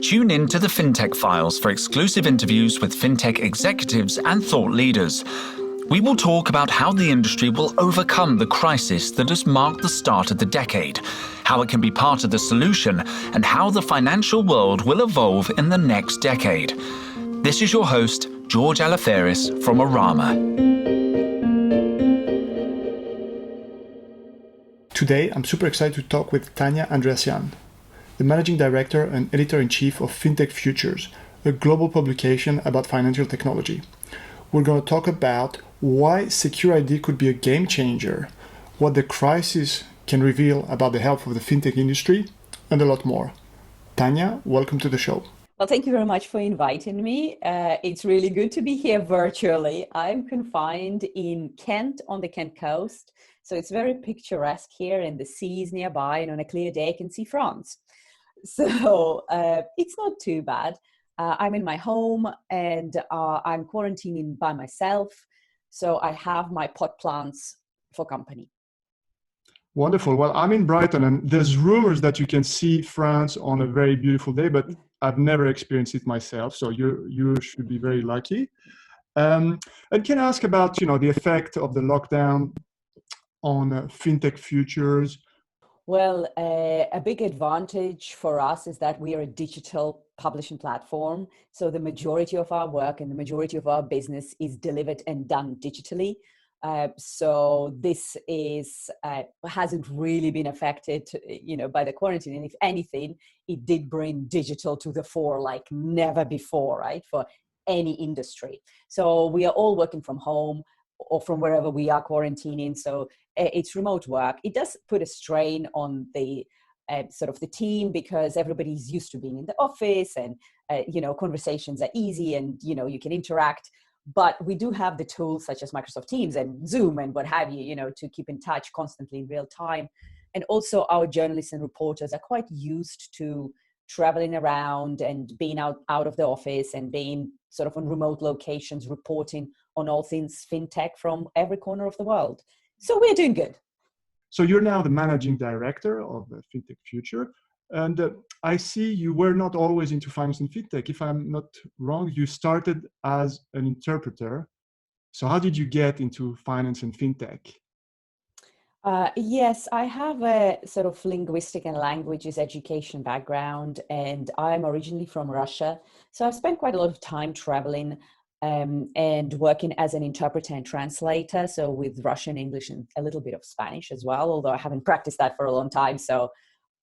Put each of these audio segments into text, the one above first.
Tune in to the Fintech Files for exclusive interviews with fintech executives and thought leaders. We will talk about how the industry will overcome the crisis that has marked the start of the decade, how it can be part of the solution, and how the financial world will evolve in the next decade. This is your host, George Alaferis from Arama. Today, I'm super excited to talk with Tanya Andreassyan, the Managing Director and Editor-in-Chief of Fintech Futures, a global publication about financial technology. We're going to talk about why Secure ID could be a game changer, what the crisis can reveal about the health of the fintech industry, and a lot more. Tanya, welcome to the show. Well, thank you very much for inviting me. It's really good to be here virtually. I'm confined in Kent on the Kent coast, so it's very picturesque here, and the sea is nearby, and on a clear day I can see France. So it's not too bad. I'm in my home and I'm quarantining by myself. So I have my pot plants for company. Wonderful. Well, I'm in Brighton and there's rumors that you can see France on a very beautiful day, but I've never experienced it myself. So you should be very lucky. And can I ask about, the effect of the lockdown on Fintech Futures? Well, a big advantage for us is that we are a digital publishing platform. So the majority of our work and the majority of our business is delivered and done digitally. So this hasn't really been affected, by the quarantine. And if anything, it did bring digital to the fore like never before, right? For any industry. So we are all working from home or from wherever we are quarantining. So it's remote work. It does put a strain on the sort of the team because everybody's used to being in the office and, conversations are easy and, you can interact. But we do have the tools such as Microsoft Teams and Zoom and what have you, to keep in touch constantly in real time. And also our journalists and reporters are quite used to traveling around and being out of the office and being sort of on remote locations, reporting on all things fintech from every corner of the world. So we're doing good. So you're now the managing director of Fintech Future. And I see you were not always into finance and fintech. If I'm not wrong, you started as an interpreter. So how did you get into finance and fintech? Yes, I have a sort of linguistic and languages education background, and I'm originally from Russia. So I've spent quite a lot of time traveling and working as an interpreter and translator. So with Russian, English, and a little bit of Spanish as well, although I haven't practiced that for a long time. So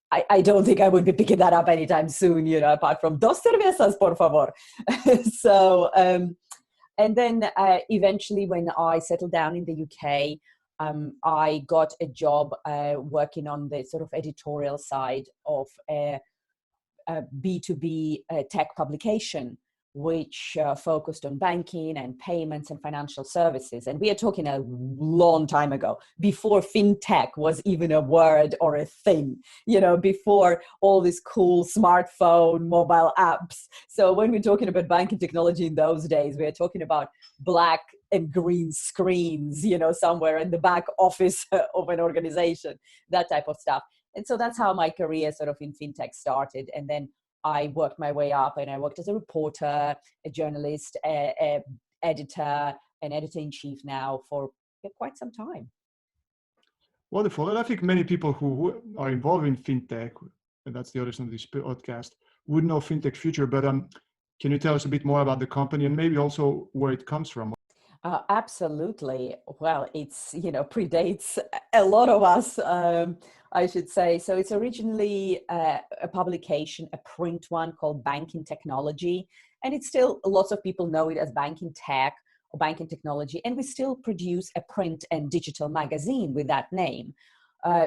I don't think I would be picking that up anytime soon, apart from dos cervezas, por favor. So, and then eventually when I settled down in the UK, I got a job working on the sort of editorial side of a B2B tech publication, which focused on banking and payments and financial services. And we are talking a long time ago, before fintech was even a word or a thing, before all these cool smartphone, mobile apps. So when we're talking about banking technology in those days, we're talking about black and green screens, somewhere in the back office of an organization, that type of stuff. And so that's how my career sort of in fintech started. And then I worked my way up and I worked as a reporter, a journalist, a editor, an editor-in-chief now for quite some time. Wonderful. And I think many people who are involved in fintech, and that's the other side of this podcast, would know Fintech Future, but can you tell us a bit more about the company and maybe also where it comes from? Absolutely. Well, it's, predates a lot of us, I should say. So it's originally a publication, a print one called Banking Technology. And it's still, lots of people know it as Banking Tech or Banking Technology. And we still produce a print and digital magazine with that name.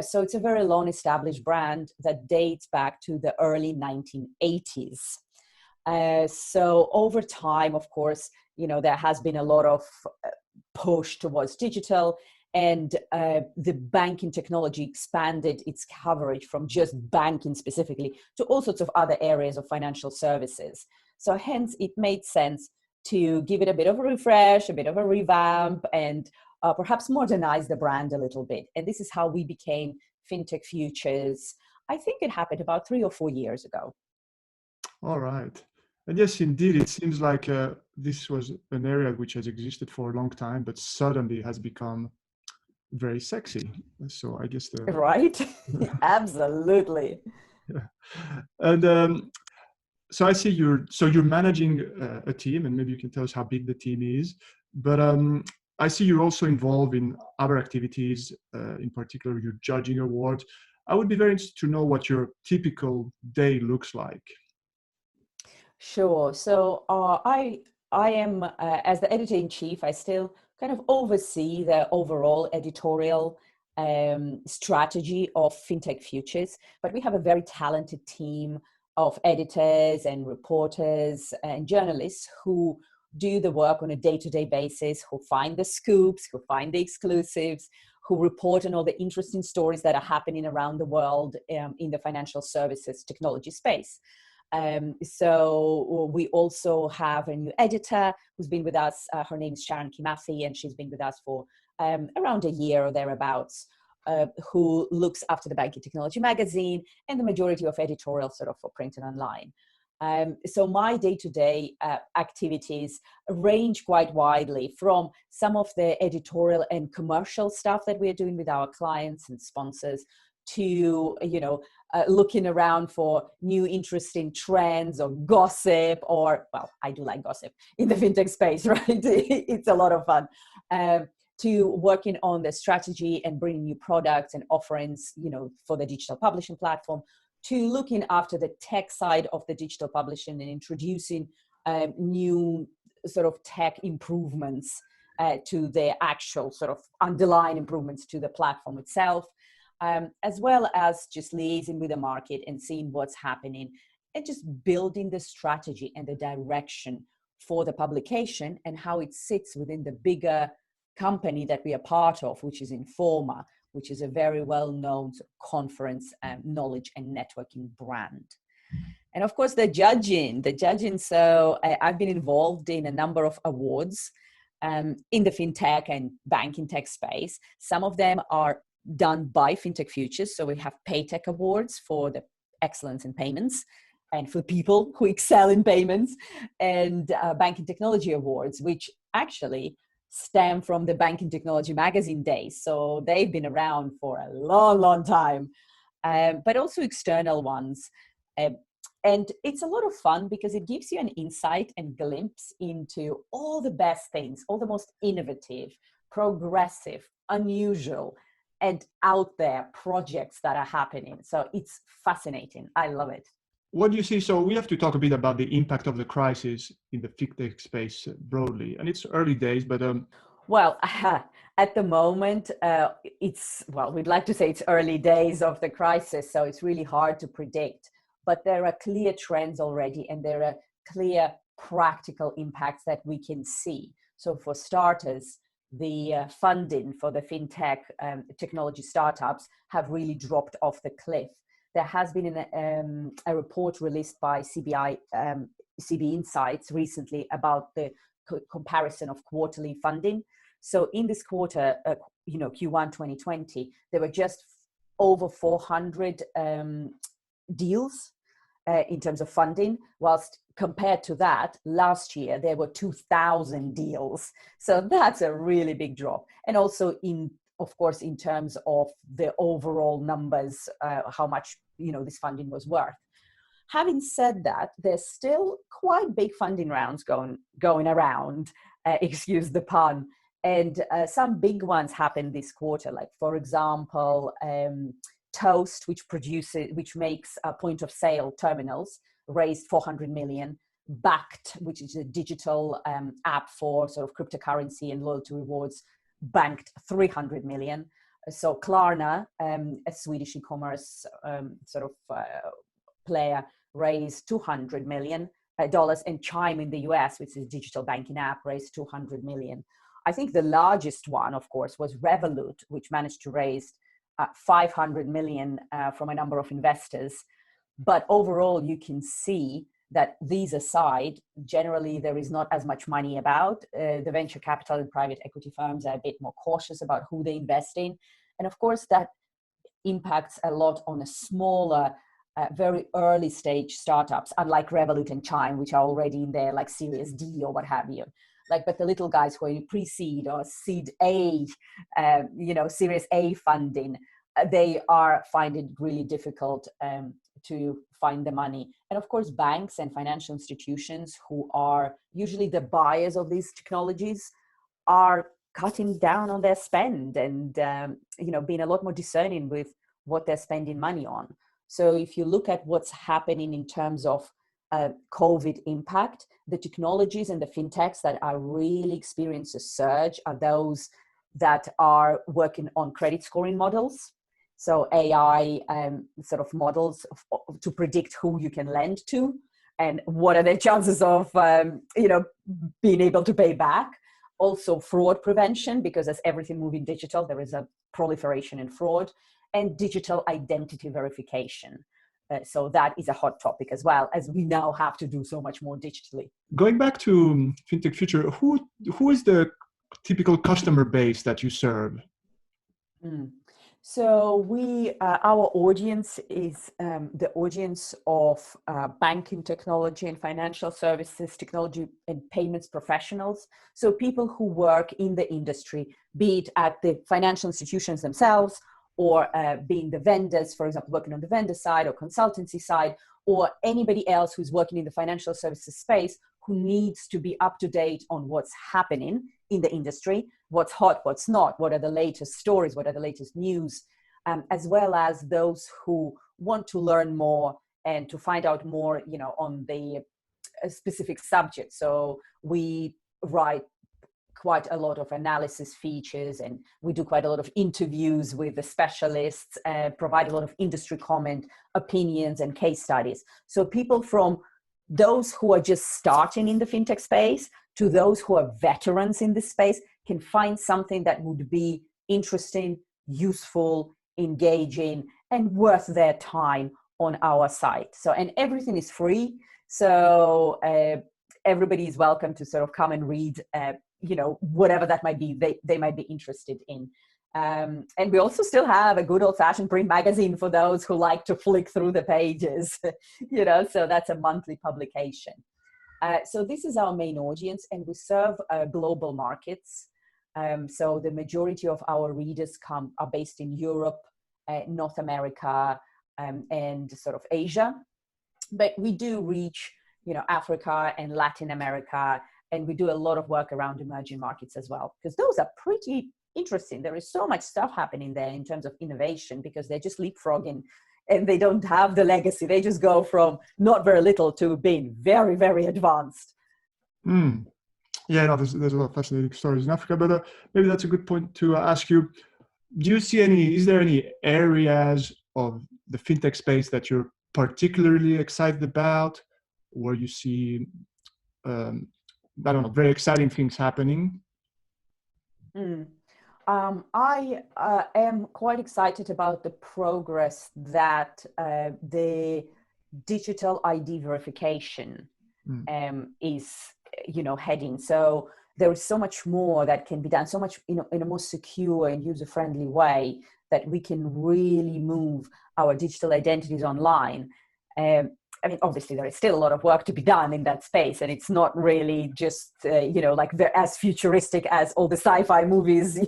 So it's a very long established brand that dates back to the early 1980s. So over time, of course, there has been a lot of push towards digital, and the banking technology expanded its coverage from just banking specifically to all sorts of other areas of financial services. So hence, it made sense to give it a bit of a refresh, a bit of a revamp, and perhaps modernize the brand a little bit. And this is how we became Fintech Futures. I think it happened about 3 or 4 years ago. All right. And yes, indeed, it seems like this was an area which has existed for a long time, but suddenly has become very sexy. So I guess the Right? Absolutely. yeah. And so I see you're managing a team, and maybe you can tell us how big the team is. But I see you're also involved in other activities, in particular your judging awards. I would be very interested to know what your typical day looks like. Sure. So I am as the editor in chief. I still kind of oversee the overall editorial strategy of Fintech Futures, but we have a very talented team of editors and reporters and journalists who do the work on a day-to-day basis, who find the scoops, who find the exclusives, who report on all the interesting stories that are happening around the world in the financial services technology space. So we also have a new editor who's been with us. Her name is Sharon Kimathi, and she's been with us for around a year or thereabouts, who looks after the Banking Technology magazine and the majority of editorial sort of for print and online. So my day-to-day activities range quite widely from some of the editorial and commercial stuff that we're doing with our clients and sponsors to, looking around for new interesting trends or gossip, or, well, I do like gossip in the fintech space, right? It's a lot of fun. To working on the strategy and bringing new products and offerings, for the digital publishing platform, to looking after the tech side of the digital publishing and introducing new sort of tech improvements to the actual sort of underlying improvements to the platform itself. As well as just liaising with the market and seeing what's happening and just building the strategy and the direction for the publication and how it sits within the bigger company that we are part of, which is Informa, which is a very well-known conference knowledge and networking brand. And of course, the judging. So I've been involved in a number of awards in the fintech and banking tech space. Some of them are done by Fintech Futures. So we have PayTech Awards for the excellence in payments and for people who excel in payments, and Banking Technology Awards, which actually stem from the Banking Technology magazine days. So they've been around for a long, long time, but also external ones. And it's a lot of fun because it gives you an insight and glimpse into all the best things, all the most innovative, progressive, unusual, and out there projects that are happening. So it's fascinating. I love it. What do you see? So we have to talk a bit about the impact of the crisis in the fintech space broadly. And it's early days, but well, at the moment, we'd like to say it's early days of the crisis, so it's really hard to predict. But there are clear trends already, and there are clear practical impacts that we can see. So for starters, the funding for the fintech technology startups have really dropped off the cliff. There has been a report released by CB Insights recently about the comparison of quarterly funding. So in this quarter, Q1 2020, there were just over 400 deals in terms of funding, whilst compared to that, last year, there were 2,000 deals. So that's a really big drop. And also of course, in terms of the overall numbers, how much, this funding was worth. Having said that, there's still quite big funding rounds going around, excuse the pun. And some big ones happened this quarter, like, for example, Toast, which makes point of sale terminals, raised 400 million. Backed, which is a digital app for sort of cryptocurrency and loyalty rewards, banked 300 million. So Klarna, a Swedish e-commerce player, raised $200 million. And Chime in the US, which is a digital banking app, raised 200 million. I think the largest one, of course, was Revolut, which managed to raise 500 million from a number of investors. But overall, you can see that these aside, generally there is not as much money about. The venture capital and private equity firms are a bit more cautious about who they invest in. And of course, that impacts a lot on a smaller very early stage startups, unlike Revolut and Chime, which are already in their like Series D or what have you. Like, but the little guys who are in pre-seed or seed A, Series A funding, they are finding it really difficult to find the money. And of course, banks and financial institutions who are usually the buyers of these technologies are cutting down on their spend and, being a lot more discerning with what they're spending money on. So if you look at what's happening in terms of COVID impact, the technologies and the fintechs that are really experiencing a surge are those that are working on credit scoring models. So AI sort of models to predict who you can lend to and what are their chances of, being able to pay back. Also fraud prevention, because as everything moving digital, there is a proliferation in fraud, and digital identity verification. So that is a hot topic as well, as we now have to do so much more digitally. Going back to Fintech Future, who is the typical customer base that you serve? So our audience is the audience of banking technology and financial services technology and payments professionals. So people who work in the industry, be it at the financial institutions themselves, or being the vendors, for example, working on the vendor side or consultancy side, or anybody else who's working in the financial services space who needs to be up to date on what's happening in the industry, what's hot, what's not, what are the latest stories, what are the latest news, as well as those who want to learn more and to find out more, on the specific subject. So we write quite a lot of analysis features, and we do quite a lot of interviews with the specialists, provide a lot of industry comment, opinions, and case studies. So people from those who are just starting in the fintech space to those who are veterans in this space can find something that would be interesting, useful, engaging, and worth their time on our site. So, and everything is free. So everybody is welcome to sort of come and read whatever that might be, they might be interested in. And we also still have a good old-fashioned print magazine for those who like to flick through the pages, so that's a monthly publication. So this is our main audience, and we serve global markets. So the majority of our readers are based in Europe, North America, and sort of Asia. But we do reach, Africa and Latin America, and we do a lot of work around emerging markets as well, because those are pretty interesting. There is so much stuff happening there in terms of innovation, because they're just leapfrogging and they don't have the legacy. They just go from not very little to being very, very advanced. Yeah, no, there's a lot of fascinating stories in Africa, but maybe that's a good point to ask you. Is there any areas of the fintech space that you're particularly excited about, where you see, very exciting things happening? I am quite excited about the progress that the digital ID verification is, heading. So there is so much more that can be done, so much, in a more secure and user-friendly way, that we can really move our digital identities online. Obviously, there is still a lot of work to be done in that space, and it's not really just, as futuristic as all the sci-fi movies,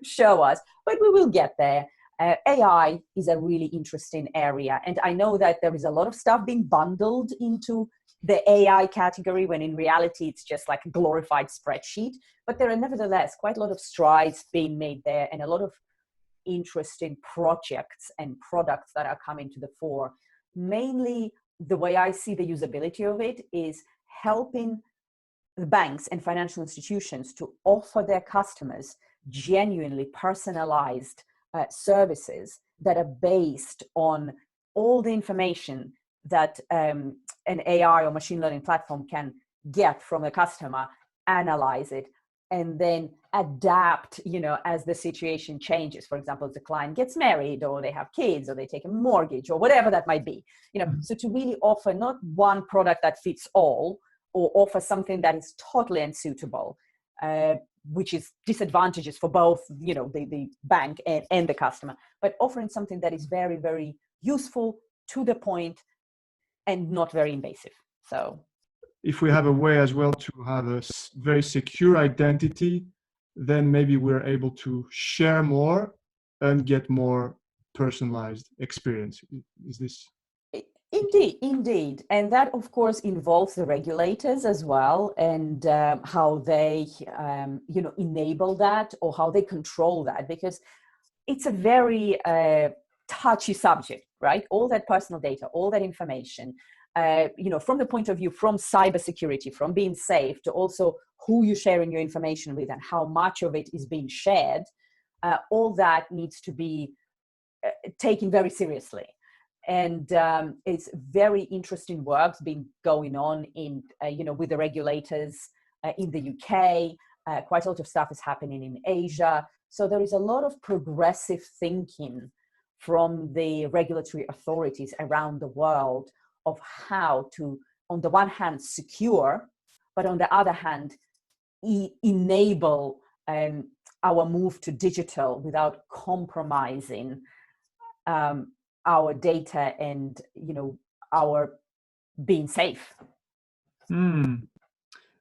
show us, but we will get there. AI is a really interesting area, and I know that there is a lot of stuff being bundled into the AI category, when in reality, it's just like a glorified spreadsheet, but there are nevertheless quite a lot of strides being made there, and a lot of interesting projects and products that are coming to the fore. Mainly, the way I see the usability of it is helping the banks and financial institutions to offer their customers genuinely personalized services that are based on all the information that an AI or machine learning platform can get from a customer, analyze it, and then adapt, as the situation changes. For example, if the client gets married, or they have kids, or they take a mortgage, or whatever that might be, so to really offer not one product that fits all, or offer something that is totally unsuitable, which is disadvantageous for both, the bank and the customer, but offering something that is very, very useful, to the point and not very invasive. So if we have a way as well to have a very secure identity, then maybe we're able to share more and get more personalized experience. Is this? Indeed. And that, of course, involves the regulators as well, and how they, enable that or how they control that, because it's a very touchy subject, right? All that personal data, all that information, from the point of view from cybersecurity, from being safe, to also who you're sharing your information with and how much of it is being shared, all that needs to be taken very seriously. And it's very interesting work been going on in, with the regulators in the UK. Quite a lot of stuff is happening in Asia. So there is a lot of progressive thinking from the regulatory authorities around the world of how to, on the one hand, secure, but on the other hand, enable our move to digital without compromising our data and our being safe. And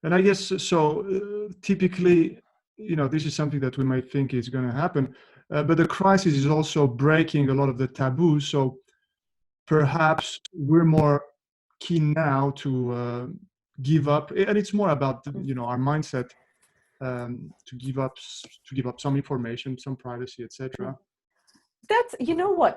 I guess so. Typically, this is something that we might think is going to happen, but the crisis is also breaking a lot of the taboos. So perhaps we're more keen now to give up, and it's more about our mindset, to give up some information, some privacy, etc. That's,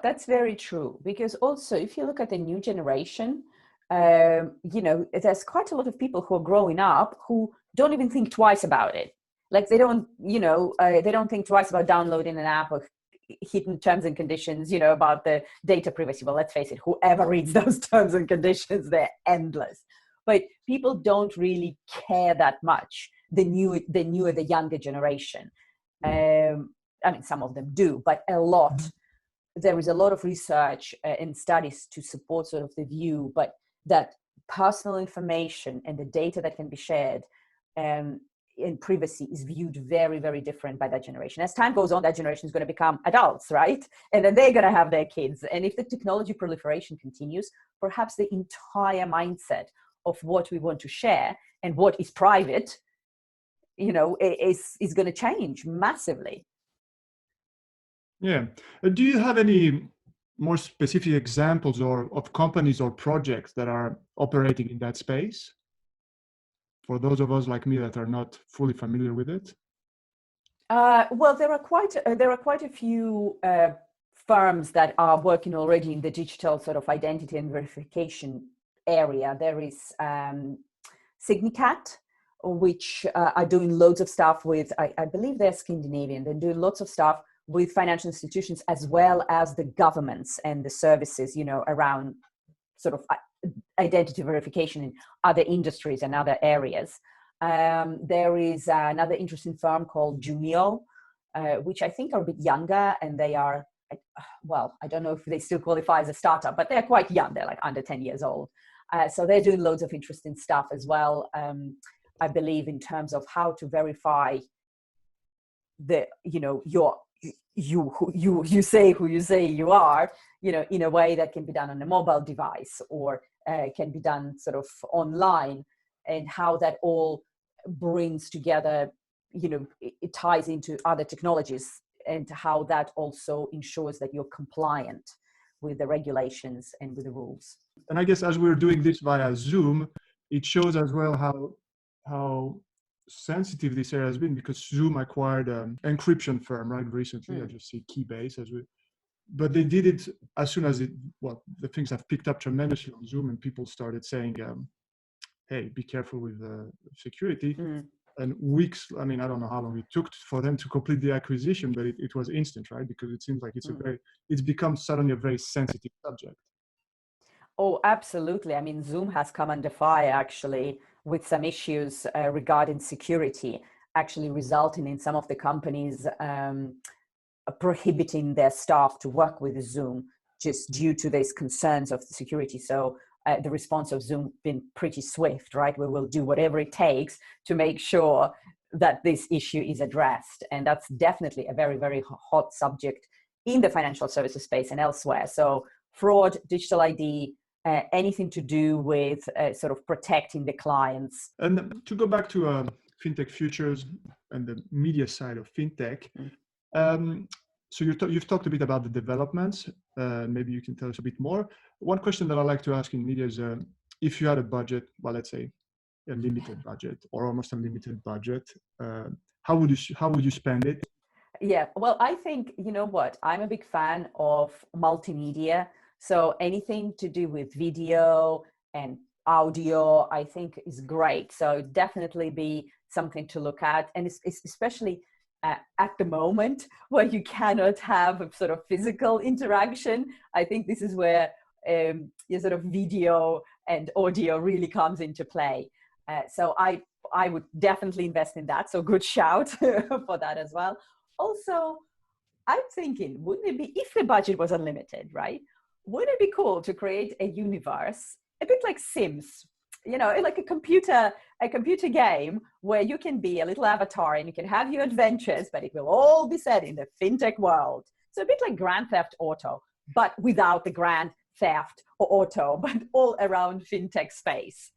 that's very true, because also if you look at the new generation, there's quite a lot of people who are growing up who don't even think twice about it. Like they don't think twice about downloading an app or hidden terms and conditions, about the data privacy. Well, let's face it, whoever reads those terms and conditions, they're endless. But people don't really care that much, the younger generation. Some of them do, but a lot. There is a lot of research and studies to support sort of the view, but that personal information and the data that can be shared in privacy is viewed very, very different by that generation. As time goes on, that generation is going to become adults, right? And then they're going to have their kids. And if the technology proliferation continues, perhaps the entire mindset of what we want to share and what is private, is going to change massively. Yeah. Do you have any more specific examples of companies or projects that are operating in that space? For those of us like me that are not fully familiar with it? Well, there are quite a few firms that are working already in the digital sort of identity and verification area. There is Signicat, which are doing loads of stuff with, I believe they're Scandinavian. They're doing lots of stuff with financial institutions as well as the governments and the services, around sort of identity verification in other industries and other areas. There is another interesting firm called Jumio, which I think are a bit younger, and they are, I don't know if they still qualify as a startup, but they're quite young. They're like under 10 years old. So they're doing loads of interesting stuff as well. I believe in terms of how to verify you say who you say you are, in a way that can be done on a mobile device or can be done sort of online, and how that all brings together, it ties into other technologies, and how that also ensures that you're compliant with the regulations and with the rules. And I guess as we're doing this via Zoom, it shows as well how sensitive this area has been, because Zoom acquired an encryption firm right recently. I just see Keybase but they did it as soon as the things have picked up tremendously on Zoom, and people started saying, hey, be careful with security. And weeks, I don't know how long it took for them to complete the acquisition, but it was instant, right? Because it seems like it's become suddenly a very sensitive subject. Oh, absolutely. Zoom has come under fire actually with some issues regarding security, actually resulting in some of the companies prohibiting their staff to work with Zoom just due to these concerns of security. So the response of Zoom been pretty swift, right? We will do whatever it takes to make sure that this issue is addressed. And that's definitely a very, very hot subject in the financial services space and elsewhere. So fraud, digital ID, anything to do with sort of protecting the clients. And to go back to Fintech Futures and the media side of fintech, so you've talked a bit about the developments. Maybe you can tell us a bit more. One question that I like to ask in media is, if you had a budget, well, let's say a limited budget or almost unlimited budget, how would you spend it? Yeah, well, I think, you know what, I'm a big fan of multimedia. So anything to do with video and audio, I think is great. So definitely be something to look at. And it's especially at the moment where you cannot have a sort of physical interaction. I think this is where your sort of video and audio really comes into play. So I would definitely invest in that. So good shout for that as well. Also, I'm thinking, wouldn't it be, if the budget was unlimited, right? Wouldn't it be cool to create a universe, a bit like Sims, you know, like a computer game where you can be a little avatar and you can have your adventures, but it will all be set in the fintech world. So a bit like Grand Theft Auto, but without the Grand Theft or Auto, but all around fintech space.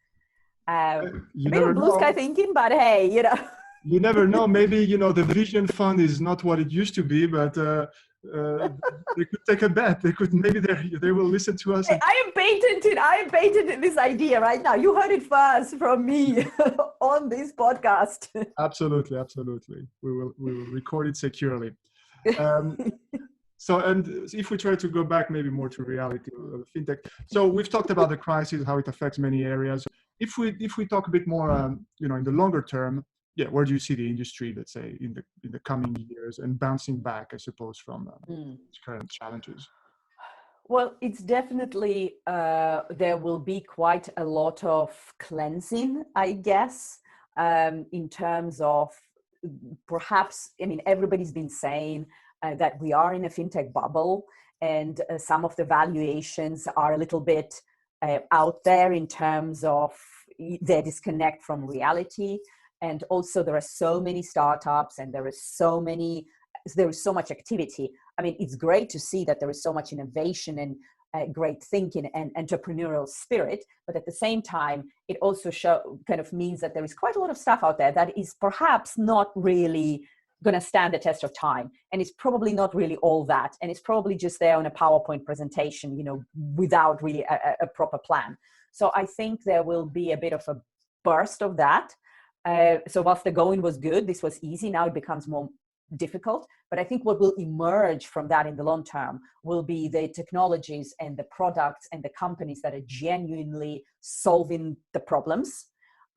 A bit of blue sky thinking, but hey, you know. You never know. Maybe, you know, the Vision Fund is not what it used to be, but they could take a bet. Maybe they will listen to us. I am patented this idea right now. You heard it first from me on this podcast. Absolutely. We will record it securely. So, and if we try to go back maybe more to reality of fintech. So we've talked about the crisis, how it affects many areas. If we talk a bit more, you know, in the longer term, yeah, where do you see the industry, let's say, in the coming years and bouncing back, I suppose, from current challenges? Well, it's definitely, there will be quite a lot of cleansing, I guess, in terms of perhaps, I mean, everybody's been saying that we are in a fintech bubble, and some of the valuations are a little bit out there in terms of their disconnect from reality. And also there are so many startups and there is so much activity. I mean, it's great to see that there is so much innovation and great thinking and entrepreneurial spirit, but at the same time, it also kind of means that there is quite a lot of stuff out there that is perhaps not really going to stand the test of time. And it's probably not really all that. And it's probably just there on a PowerPoint presentation, you know, without really a proper plan. So I think there will be a bit of a burst of that. So whilst the going was good, this was easy, now it becomes more difficult. But I think what will emerge from that in the long term will be the technologies and the products and the companies that are genuinely solving the problems,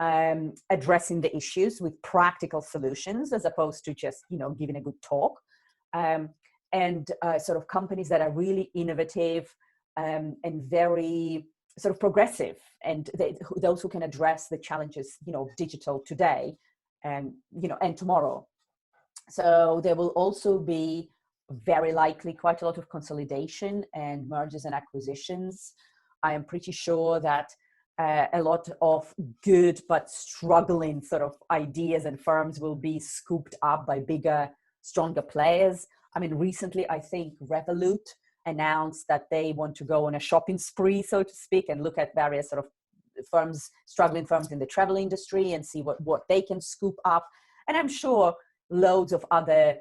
addressing the issues with practical solutions as opposed to just, you know, giving a good talk. And sort of companies that are really innovative and very sort of progressive, and those who can address the challenges, you know, of digital today and, you know, and tomorrow. So there will also be very likely quite a lot of consolidation and mergers and acquisitions. I am pretty sure that a lot of good but struggling sort of ideas and firms will be scooped up by bigger, stronger players. I mean, recently, I think Revolut announced that they want to go on a shopping spree, so to speak, and look at various sort of firms, struggling firms in the travel industry and see what they can scoop up. And I'm sure loads of other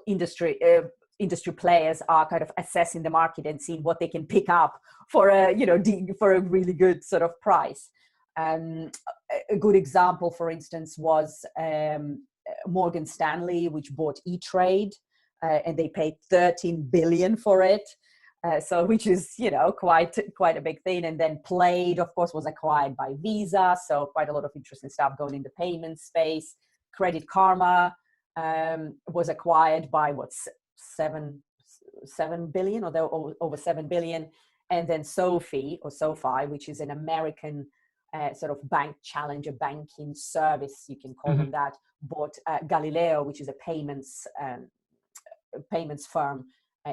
industry players are kind of assessing the market and seeing what they can pick up for for a really good sort of price. A good example, for instance, was Morgan Stanley, which bought E-Trade. And they paid 13 billion for it, so which is, you know, quite a big thing. And then Plaid, of course, was acquired by Visa, so quite a lot of interesting stuff going in the payment space. Credit Karma was acquired by $7 billion or over 7 billion, and then SoFi, which is an American sort of bank challenger banking service, you can call them that, bought Galileo, which is a payments firm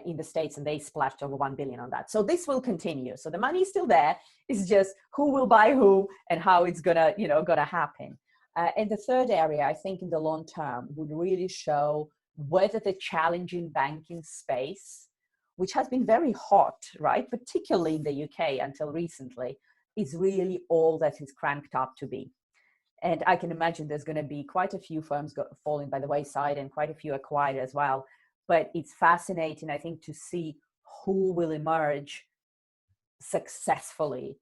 in the States, and they splashed over 1 billion on that. So this will continue. So the money is still there. It's just who will buy who and how it's gonna happen. And the third area, I think, in the long term would really show whether the challenging banking space which has been very hot, right, particularly in the UK until recently, is really all that is cranked up to be. And I can imagine there's going to be quite a few firms falling by the wayside and quite a few acquired as well. But it's fascinating, I think, to see who will emerge successfully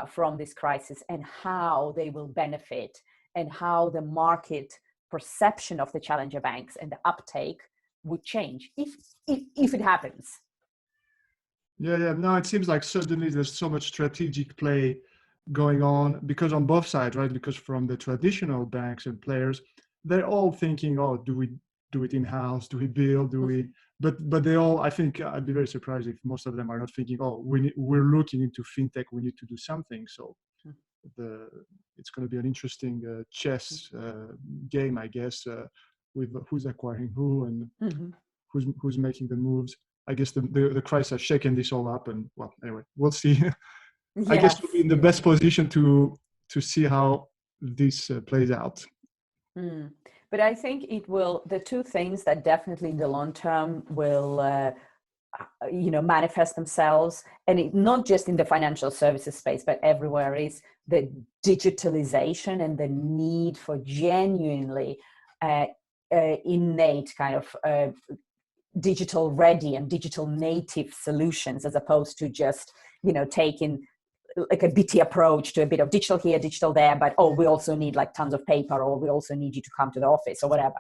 from this crisis and how they will benefit and how the market perception of the challenger banks and the uptake would change if it happens. Yeah. No, it seems like suddenly there's so much strategic play going on, because on both sides, right? Because from the traditional banks and players, they're all thinking, oh, do we do it in-house? Do we build? Do we? But they all, I think I'd be very surprised if most of them are not thinking, oh, we're looking into fintech, we need to do something. So it's going to be an interesting chess game, I guess, with who's acquiring who and who's making the moves. I guess the crisis has shaken this all up, and well, anyway, we'll see. I guess we'll be in the best position to see how this plays out. But I think it will, the two things that definitely in the long term will manifest themselves, and not just in the financial services space, but everywhere, is the digitalization and the need for genuinely innate kind of digital ready and digital native solutions, as opposed to just, taking like a bitty approach to a bit of digital here, digital there, but we also need like tons of paper, or we also need you to come to the office or whatever.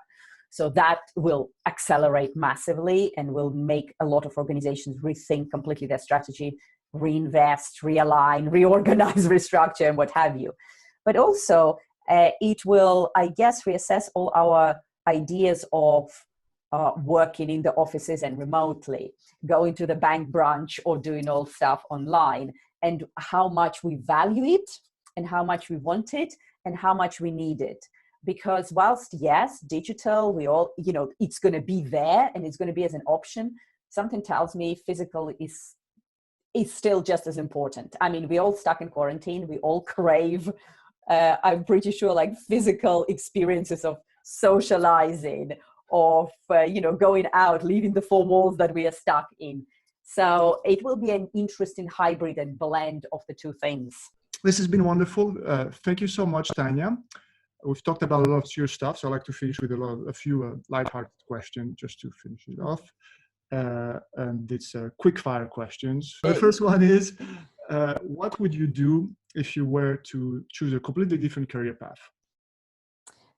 So that will accelerate massively and will make a lot of organizations rethink completely their strategy, reinvest, realign, reorganize, restructure, and what have you. But also it will, I guess, reassess all our ideas of working in the offices and remotely, going to the bank branch or doing all stuff online, and how much we value it and how much we want it and how much we need it. Because whilst, yes, digital, we all, it's going to be there and it's going to be as an option, something tells me physical is still just as important. I mean, we're all stuck in quarantine. We all crave, I'm pretty sure, like physical experiences of socializing, of, going out, leaving the four walls that we are stuck in. So it will be an interesting hybrid and blend of the two things. This has been wonderful. Thank you so much, Tanya. We've talked about a lot of serious stuff, so I'd like to finish with a few lighthearted questions just to finish it off. And it's quickfire questions. The first one is, what would you do if you were to choose a completely different career path?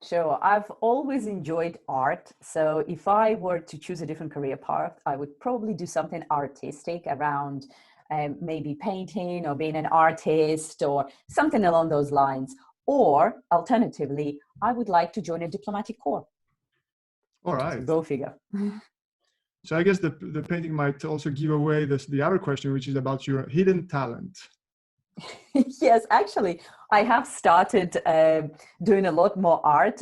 Sure. I've always enjoyed art. So if I were to choose a different career path, I would probably do something artistic around maybe painting or being an artist or something along those lines. Or alternatively, I would like to join a diplomatic corps. All right. So go figure. So I guess the painting might also give away the other question, which is about your hidden talent. Yes, actually, I have started doing a lot more art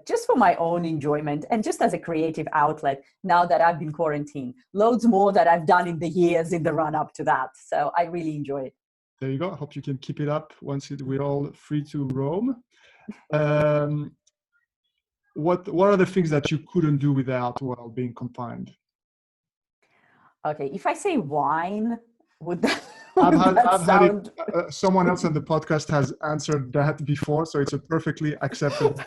just for my own enjoyment and just as a creative outlet now that I've been quarantined. Loads more that I've done in the years in the run up to that. So I really enjoy it. There you go. I hope you can keep it up once we're all free to roam. What are the things that you couldn't do without while being confined? Okay, if I say wine, would that... I've had it. Someone else on the podcast has answered that before, so it's a perfectly acceptable.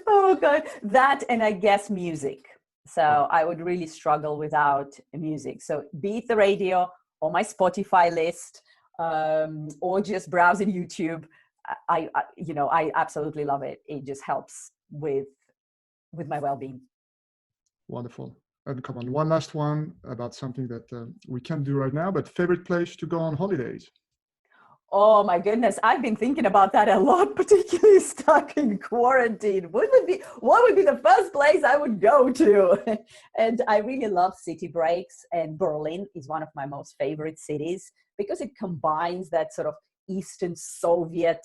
Oh God, that, and I guess music. So I would really struggle without music. So be it the radio or my Spotify list, or just browsing YouTube. I absolutely love it. It just helps with my well-being. Wonderful. And come on, one last one about something that we can't do right now, but favorite place to go on holidays? Oh my goodness, I've been thinking about that a lot, particularly stuck in quarantine. What would be the first place I would go to? And I really love city breaks, and Berlin is one of my most favorite cities because it combines that sort of Eastern Soviet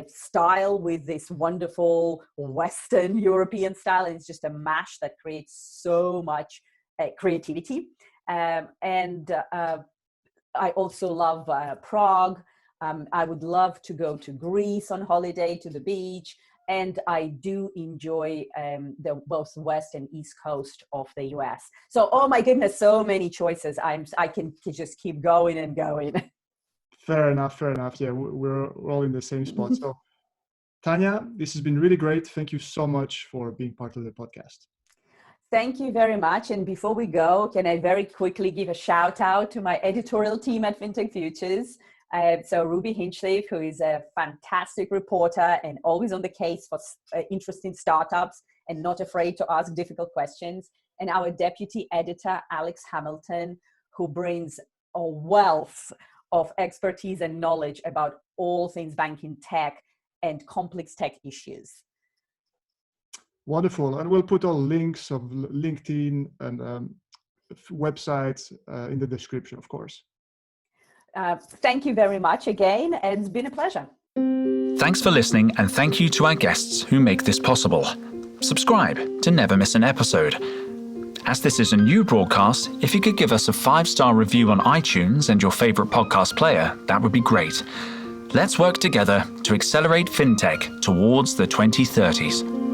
style with this wonderful Western European style, and it's just a mash that creates so much creativity. And I also love Prague. I would love to go to Greece on holiday, to the beach, and I do enjoy the both West and East Coast of the US. So, oh my goodness, so many choices. I can just keep going and going. Fair enough. Yeah, we're all in the same spot. So, Tanya, this has been really great. Thank you so much for being part of the podcast. Thank you very much. And before we go, can I very quickly give a shout out to my editorial team at Fintech Futures? So Ruby Hinchleaf, who is a fantastic reporter and always on the case for interesting startups and not afraid to ask difficult questions. And our deputy editor, Alex Hamilton, who brings a wealth of expertise and knowledge about all things banking tech and complex tech issues. Wonderful. And we'll put all links of LinkedIn and websites in the description, of course. Thank you very much again. It's been a pleasure. Thanks for listening, and thank you to our guests who make this possible. Subscribe to never miss an episode. As this is a new broadcast, if you could give us a 5-star review on iTunes and your favorite podcast player, that would be great. Let's work together to accelerate fintech towards the 2030s.